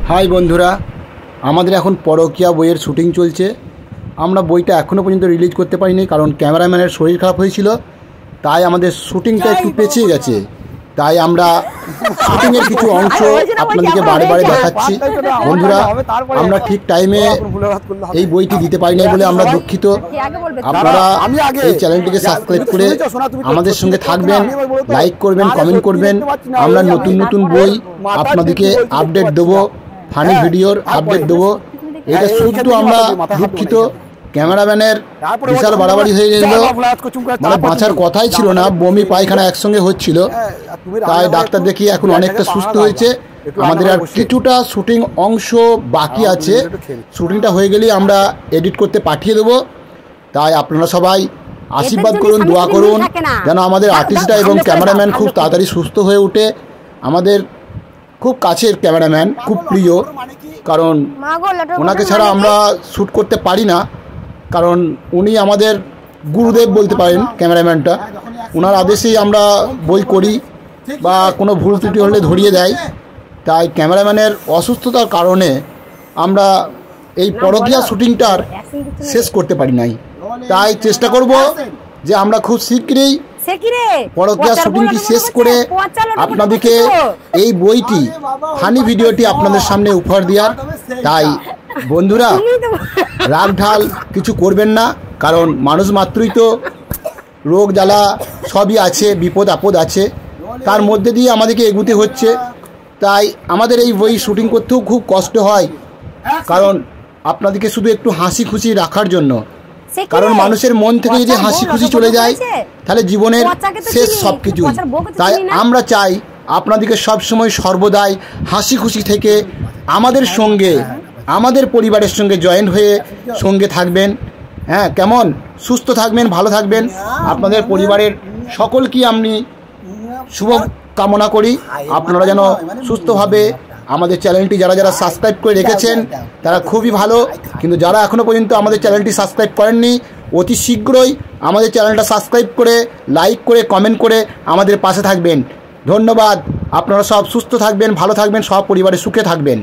High বন্ধুরা, আমাদের এখন পরকীয়া বইয়ের শুটিং চলছে। আমরা বইটা এখনও পর্যন্ত রিলিজ করতে পারিনি, কারণ ক্যামেরাম্যানের শরীর খারাপ হয়েছিল, তাই আমাদের শুটিংটা একটু পেছিয়ে গেছে। তাই আমরা শুটিংয়ের কিছু অংশ আপনাদেরকে বারে বারে দেখাচ্ছি। বন্ধুরা, আমরা ঠিক টাইমে এই বইটি দিতে পারি নাই বলে আমরা দুঃখিত। আপনারা এই চ্যানেলটিকে সাবস্ক্রাইব করে আমাদের সঙ্গে থাকবেন, লাইক করবেন, কমেন্ট করবেন। আমরা নতুন নতুন বই আপনাদেরকে আপডেট দেবো, ফানি ভিডিওর আপডেট দেবো। এটা শুধু আমরা দুঃখিত, ক্যামেরাম্যানের বিশাল বাড়াবাড়ি হয়ে গেল, মানে বাঁচার কথাই ছিল না, বমি পায়খানা একসঙ্গে হচ্ছিল। তাই ডাক্তার দেখিয়ে এখন অনেকটা সুস্থ হয়েছে। আমাদের আর কিছুটা শুটিং অংশ বাকি আছে, শুটিংটা হয়ে গেলেই আমরা এডিট করতে পাঠিয়ে দেবো। তাই আপনারা সবাই আশীর্বাদ করুন, দোয়া করুন যেন আমাদের আর্টিস্টরা এবং ক্যামেরাম্যান খুব তাড়াতাড়ি সুস্থ হয়ে ওঠে। আমাদের খুব কাছের ক্যামেরাম্যান, খুব প্রিয়, কারণ ওনাকে ছাড়া আমরা শ্যুট করতে পারি না, কারণ উনি আমাদের গুরুদেব বলতে পারেন ক্যামেরাম্যানটা। ওনার আদেশেই আমরা বই করি, বা কোনো ভুল ত্রুটি হলে ধরিয়ে দেয়। তাই ক্যামেরাম্যানের অসুস্থতার কারণে আমরা এই পরকীয়া শুটিংটার শেষ করতে পারি নাই। তাই চেষ্টা করব যে আমরা খুব শীঘ্রই পরকীয়া শুটিংটি শেষ করে আপনাদেরকে এই বইটি, ফানি ভিডিওটি আপনাদের সামনে উপহার দেওয়ার। তাই বন্ধুরা, রাগ ঢাল কিছু করবেন না, কারণ মানুষ মাত্রই তো রোগ জ্বালা সবই আছে, বিপদ আপদ আছে, তার মধ্যে দিয়ে আমাদেরকে এগুতে হচ্ছে। তাই আমাদের এই বই শুটিং করতেও খুব কষ্ট হয়, কারণ আপনাদেরকে শুধু একটু হাসি খুশি রাখার জন্য। কারণ মানুষের মন থেকে যদি হাসি খুশি চলে যায়, তাহলে জীবনের শেষ সব কিছুই। তাই আমরা চাই আপনাদেরকে সবসময় সর্বদাই হাসি খুশি থেকে আমাদের সঙ্গে, আমাদের পরিবারের সঙ্গে জয়েন্ট হয়ে সঙ্গে থাকবেন। হ্যাঁ, কেমন সুস্থ থাকবেন, ভালো থাকবেন। আপনাদের পরিবারের সকলকে আমি শুভ কামনা করি। আপনারা যেন সুস্থভাবে আমাদের চ্যানেলটি, যারা যারা সাবস্ক্রাইব করে রেখেছেন তারা খুবই ভালো, কিন্তু যারা এখনও পর্যন্ত আমাদের চ্যানেলটি সাবস্ক্রাইব করেননি, অতি শীঘ্রই আমাদের চ্যানেলটা সাবস্ক্রাইব করে, লাইক করে, কমেন্ট করে আমাদের পাশে থাকবেন। ধন্যবাদ। আপনারা সব সুস্থ থাকবেন, ভালো থাকবেন, সব পরিবারে সুখে থাকবেন।